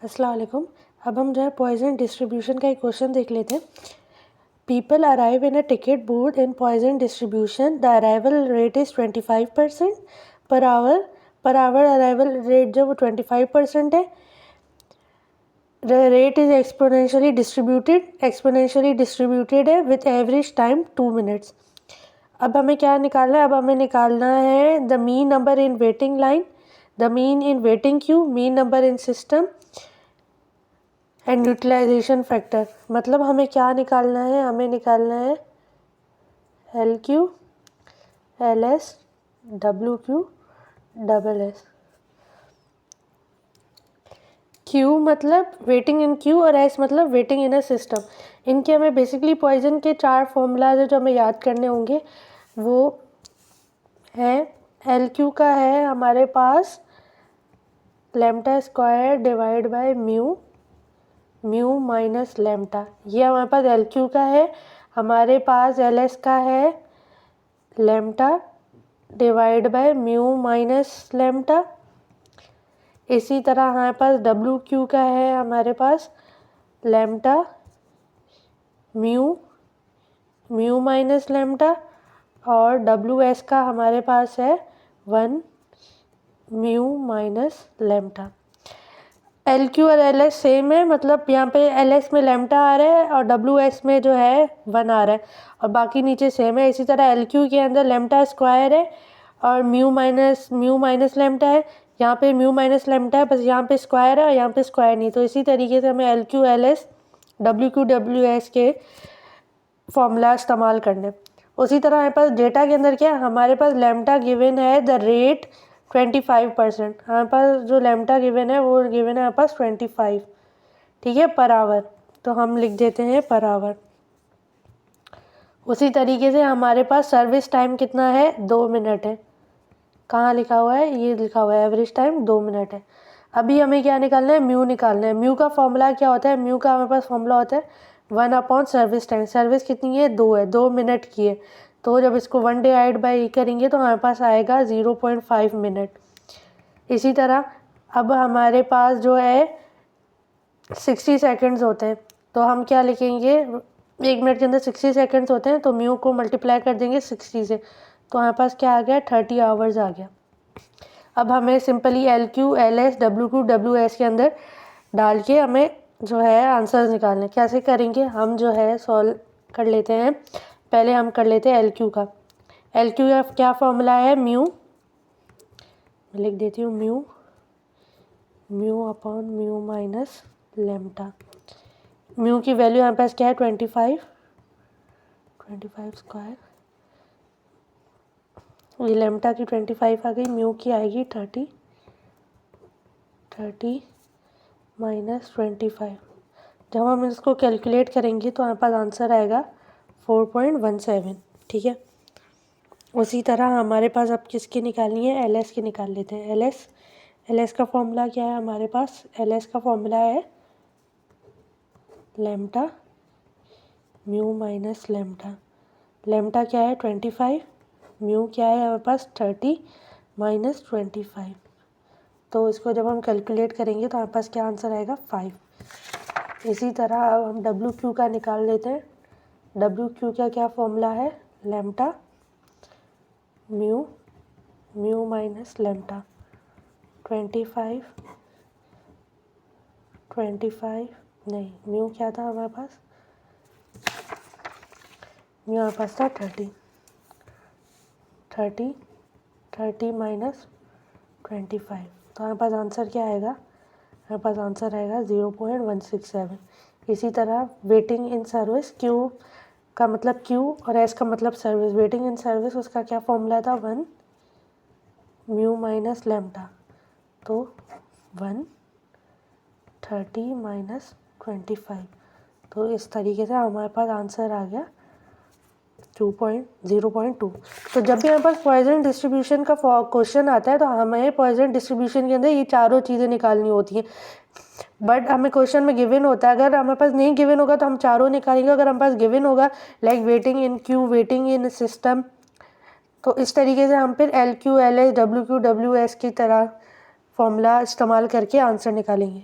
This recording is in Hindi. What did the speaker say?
अस्सलाम वालेकुम। अब हम जो है पॉइजन डिस्ट्रीब्यूशन का एक क्वेश्चन देख लेते हैं। People arrive in a ticket board in Poisson distribution, the arrival rate is 25% per hour. Per hour arrival rate जो वो 25% है। रेट इज़ एक्सपोनेंशियली डिस्ट्रीब्यूटेड है विथ एवरेज टाइम 2 मिनट्स। अब हमें क्या निकालना है? अब हमें निकालना है the mean number in waiting line, the mean in waiting queue, mean number in system and utilization factor. मतलब हमें क्या निकालना है? हमें निकालना है L Q, L S, W Q, W S. Q मतलब वेटिंग इन क्यू और एस मतलब वेटिंग इन अ सिस्टम। इनके हमें बेसिकली पॉइजन के 4 फॉर्मूलाज जो हमें याद करने होंगे वो है, एल क्यू का है हमारे पास lambda square divide by mu, mu minus lambda. ये हमारे पास एल क्यू का है। हमारे पास एल एस का है lambda divide by mu minus lambda. इसी तरह हमारे पास डब्ल्यू क्यू का है हमारे पास lambda mu, mu minus lambda. और डब्ल्यू एस का हमारे पास है 1 mu minus lambda. L Q और एल एस सेम है, मतलब यहाँ पे एल एस में लैम्डा आ रहा है और डब्ल्यू एस में जो है 1 आ रहा है और बाकी नीचे सेम है। इसी तरह एल क्यू के अंदर लैम्डा स्क्वायर है और म्यू माइनस लैम्डा है। यहाँ पे म्यू माइनस लैम्डा है, बस यहाँ पे स्क्वायर है और यहाँ पे स्क्वायर नहीं। तो इसी तरीके से हमें L Q L S W Q W S के फॉर्मूला इस्तेमाल करने। उसी तरह हमारे पास डेटा के अंदर क्या है? हमारे पास लैम्डा गिवन है द रेट 25%। हमारे पास जो लैम्डा गिवन है वो गिवन है हमारे पास 25, ठीक है, पर आवर। तो हम लिख देते हैं पर आवर। उसी तरीके से हमारे पास सर्विस टाइम कितना है? 2 मिनट है। कहाँ लिखा हुआ है? ये लिखा हुआ है एवरेज टाइम 2 मिनट है। अभी हमें क्या निकालना है? म्यू निकालना है। म्यू का फॉर्मूला क्या होता है? म्यू का हमारे पास फॉर्मूला होता है 1/, सर्विस टाइम। सर्विस कितनी है? 2 है, 2 मिनट की है। तो जब इसको 1 डिवाइड बाई करेंगे तो हमारे पास आएगा 0.5 मिनट। इसी तरह अब हमारे पास जो है 60 सेकेंड्स होते हैं। तो हम क्या लिखेंगे? 1 मिनट के अंदर 60 सेकेंड्स होते हैं, तो म्यू को मल्टीप्लाई कर देंगे 60 से, तो हमारे पास क्या आ गया? 30 आवर्स आ गया। अब हमें simply L Q L S W Q W S के अंदर डाल के हमें जो है आंसर्स निकालने। कैसे करेंगे? हम जो है सॉल्व कर लेते हैं। पहले हम कर लेते हैं एल क्यू का। एल क्यू का क्या फॉर्मूला है? म्यू, मैं लिख देती हूँ mu, mu upon mu minus lambda. Mu की वैल्यू हमारे पास क्या है? 25 स्क्वायर। ये लैम्डा की 25 आ गई, म्यू की आएगी 30 माइनस 25। जब हम इसको कैलकुलेट करेंगे तो हमारे पास आंसर आएगा 4.17, ठीक है। उसी तरह हमारे पास अब किसकी निकालनी है? एल एस की निकाल लेते हैं। एल एस का फॉर्मूला क्या है हमारे पास? एल एस का फॉर्मूला है lambda mu minus lambda. Lambda क्या है? 25, म्यू क्या है हमारे पास? 30 माइनस 25। तो इसको जब हम कैलकुलेट करेंगे तो हमारे पास क्या आंसर आएगा? 5। इसी तरह अब हम डब्ल्यू क्यू का निकाल लेते हैं। डब्ल्यू क्यू का क्या फॉर्मूला है? Lambda mu minus lambda. 25 नहीं, म्यू क्या था हमारे पास? म्यू हमारे पास था 30 माइनस 25। तो हमारे पास आंसर क्या आएगा? हमारे पास आंसर आएगा 0.167। इसी तरह वेटिंग इन सर्विस, क्यू का मतलब क्यू और एस का मतलब सर्विस। वेटिंग इन सर्विस उसका क्या फॉर्मूला था? 1 म्यू माइनस लैम्डा। तो 130 माइनस 25। तो इस तरीके से हमारे पास आंसर आ गया 0.2। तो जब भी हमारे पास पॉइजन डिस्ट्रीब्यूशन का क्वेश्चन आता है तो हमें पॉइजन डिस्ट्रीब्यूशन के अंदर ये चारों चीज़ें निकालनी होती हैं। बट हमें क्वेश्चन में गिवन होता है, अगर हमारे पास नहीं गिवन होगा तो हम चारों निकालेंगे। अगर हमारे पास गिवन होगा like waiting in Q, waiting in system, तो इस तरीके से हम फिर L Q L S W Q W S की तरह फॉर्मूला इस्तेमाल करके आंसर निकालेंगे।